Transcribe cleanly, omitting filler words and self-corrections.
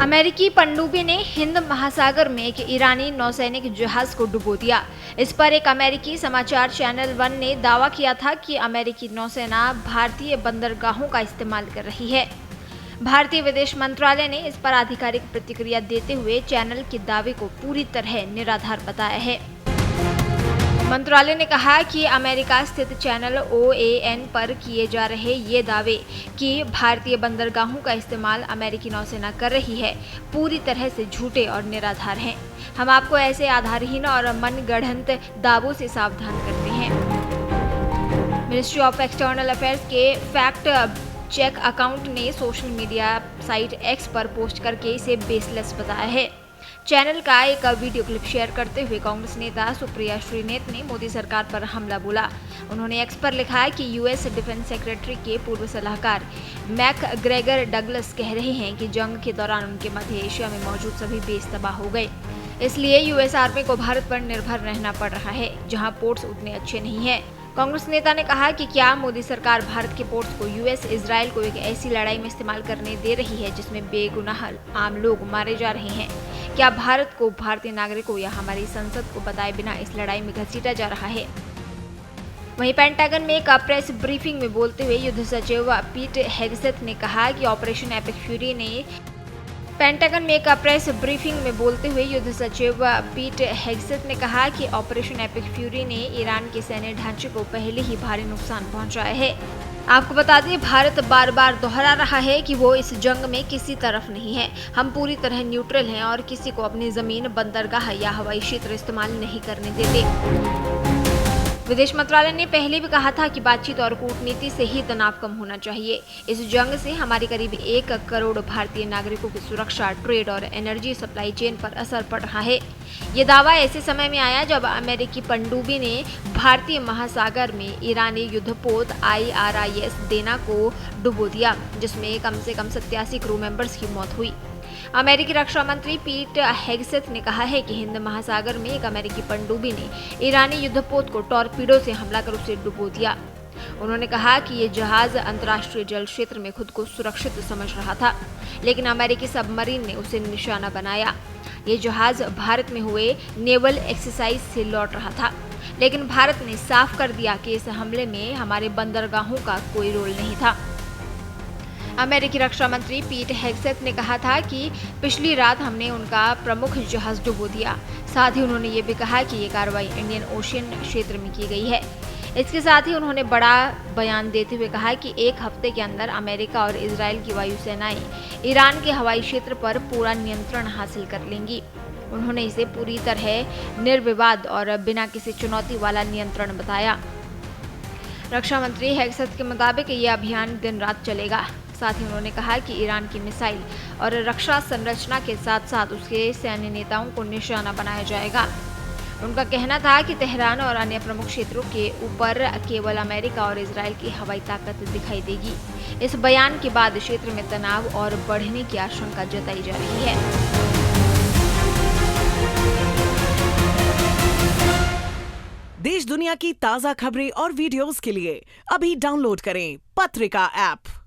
अमेरिकी पनडुब्बी ने हिंद महासागर में एक ईरानी नौसैनिक जहाज को डुबो दिया। इस पर एक अमेरिकी समाचार चैनल 1 ने दावा किया था कि अमेरिकी नौसेना भारतीय बंदरगाहों का इस्तेमाल कर रही है। भारतीय विदेश मंत्रालय ने इस पर आधिकारिक प्रतिक्रिया देते हुए चैनल के दावे को पूरी तरह निराधार बताया है। मंत्रालय ने कहा कि अमेरिका स्थित चैनल OAN पर किए जा रहे ये दावे कि भारतीय बंदरगाहों का इस्तेमाल अमेरिकी नौसेना कर रही है, पूरी तरह से झूठे और निराधार हैं। हम आपको ऐसे आधारहीन और मनगढ़ंत दावों से सावधान करते हैं। मिनिस्ट्री ऑफ एक्सटर्नल अफेयर्स के फैक्ट चेक अकाउंट ने सोशल मीडिया साइट X पर पोस्ट करके इसे बेसलेस बताया है। चैनल का एक वीडियो क्लिप शेयर करते हुए कांग्रेस नेता सुप्रिया श्रीनेत ने मोदी सरकार पर हमला बोला। उन्होंने X पर लिखा है कि US डिफेंस सेक्रेटरी के पूर्व सलाहकार मैकग्रेगर डगलस कह रहे हैं कि जंग के दौरान उनके मध्य एशिया में मौजूद सभी बेस तबाह हो गए, इसलिए US आर्मी को भारत पर निर्भर रहना पड़ रहा है, जहां पोर्ट्स उतने अच्छे नहीं हैं। कांग्रेस नेता ने कहा कि क्या मोदी सरकार भारत के पोर्ट्स को US इजराइल को एक ऐसी लड़ाई में इस्तेमाल करने दे रही है जिसमें बेगुनाह आम लोग मारे जा रहे हैं? क्या भारत को भारतीय नागरिकों या हमारी संसद को बताए बिना इस लड़ाई में घसीटा जा रहा है? वहीं पेंटागन में एक प्रेस ब्रीफिंग में बोलते हुए युद्ध सचिव पीट हेगसेथ ने कहा कि ऑपरेशन एपिक फ्यूरी ने पेंटागन में एक प्रेस ब्रीफिंग में बोलते हुए युद्ध सचिव पीट हेगसेथ ने कहा कि ऑपरेशन एपिक फ्यूरी ने ईरान के सैन्य ढांचे को पहले ही भारी नुकसान पहुंचाया है। आपको बता दें, भारत बार बार दोहरा रहा है कि वो इस जंग में किसी तरफ नहीं है। हम पूरी तरह न्यूट्रल हैं और किसी को अपनी जमीन, बंदरगाह या हवाई क्षेत्र इस्तेमाल नहीं करने देते। विदेश मंत्रालय ने पहले भी कहा था कि बातचीत और कूटनीति से ही तनाव कम होना चाहिए। इस जंग से हमारी करीब 1 करोड़ भारतीय नागरिकों की सुरक्षा, ट्रेड और एनर्जी सप्लाई चेन पर असर पड़ रहा है। ये दावा ऐसे समय में आया जब अमेरिकी पनडुब्बी ने भारतीय महासागर में ईरानी युद्धपोत IRIS डेना को डुबो दिया, जिसमें कम से कम 87 क्रू मेंबर्स की मौत हुई। अमेरिकी रक्षा मंत्री पीट हेगसेथ ने कहा है कि हिंद महासागर में एक अमेरिकी पनडुब्बी ने ईरानी युद्धपोत को टॉर्पीडो से हमला कर उसे डुबो दिया। उन्होंने कहा कि ये जहाज अंतर्राष्ट्रीय जल क्षेत्र में खुद को सुरक्षित समझ रहा था, लेकिन अमेरिकी सबमरीन ने उसे निशाना बनाया। ये जहाज भारत में हुए नेवल एक्सरसाइज से लौट रहा था, लेकिन भारत ने साफ कर दिया कि इस हमले में हमारे बंदरगाहों का कोई रोल नहीं था। अमेरिकी रक्षा मंत्री पीट हेगसेथ ने कहा था कि पिछली रात हमने उनका प्रमुख जहाज डुबो दिया। साथ ही उन्होंने ये भी कहा कि ये कार्रवाई इंडियन ओशियन क्षेत्र में की गई है। इसके साथ ही बड़ा बयान देते हुए कहा कि 1 हफ्ते के अंदर अमेरिका और इजराइल की वायुसेनाएं ईरान के हवाई क्षेत्र पर पूरा नियंत्रण हासिल कर लेंगी। उन्होंने इसे पूरी तरह निर्विवाद और बिना किसी चुनौती वाला नियंत्रण बताया। रक्षा मंत्री हेगसेथ के मुताबिक ये अभियान दिन रात चलेगा। साथ ही उन्होंने कहा कि ईरान की मिसाइल और रक्षा संरचना के साथ साथ उसके सैन्य नेताओं को निशाना बनाया जाएगा। उनका कहना था कि तेहरान और अन्य प्रमुख क्षेत्रों के ऊपर केवल अमेरिका और इजराइल की हवाई ताकत दिखाई देगी। इस बयान के बाद क्षेत्र में तनाव और बढ़ने की आशंका जताई जा रही है। देश दुनिया की ताजा खबरें और वीडियोस के लिए अभी डाउनलोड करें पत्रिका ऐप।